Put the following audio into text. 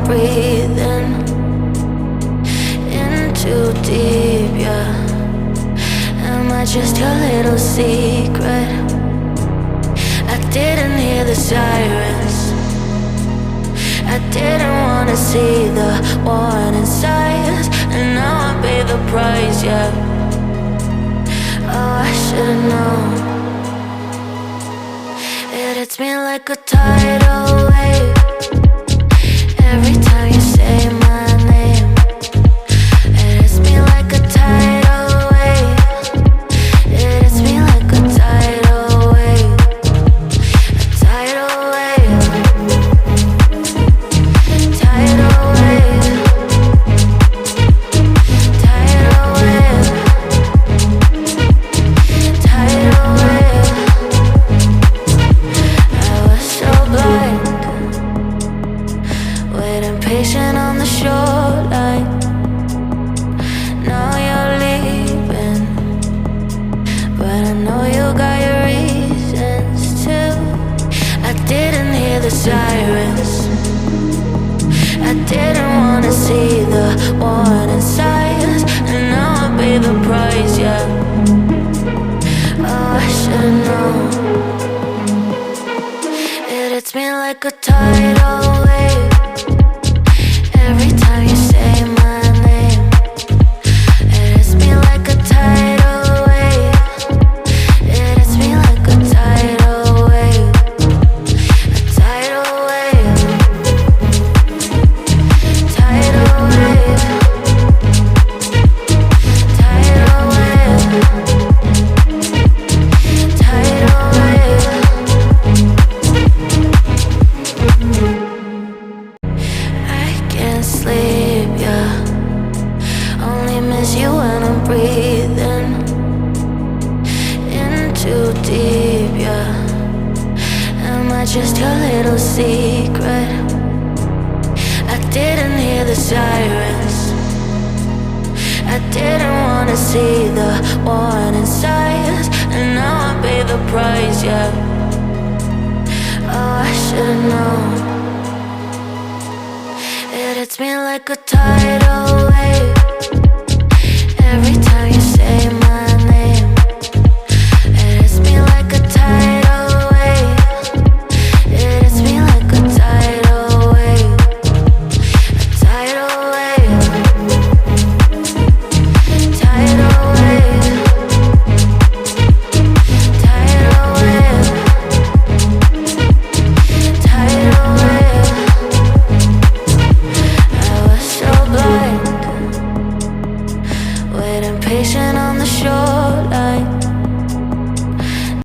breathing in too deep, yeah. Am I just your little secret? I didn't hear the sirens, I didn't wanna see the warning signs, and now I pay the price, yeah. Oh, I should've known. It hits me like a tidal wave every time you say my name. It hits me like a tidal wave. It hits me like a tidal wave. A tidal wave. Tidal wave. Tidal wave. Tidal wave. I was so blind, waiting patient on the shoreline. Now you're leaving, but I know you got your reasons too. I didn't hear the sirens, I didn't wanna see the warning signs, and now I pay the price, yeah. Oh, I should've known. It hits me like a tidal wave every time you say my name. It hits me like a tidal wave. It hits me like a tidal wave. A tidal wave. Tidal wave. Tidal wave. Tidal wave. I can't sleep, yeah. Only miss you when I'm breathing in too deep, yeah. Am I just your little secret? I didn't hear the sirens, I didn't wanna see the warning signs, and now I pay the price, yeah. Oh, I should've known. It hits me like a tidal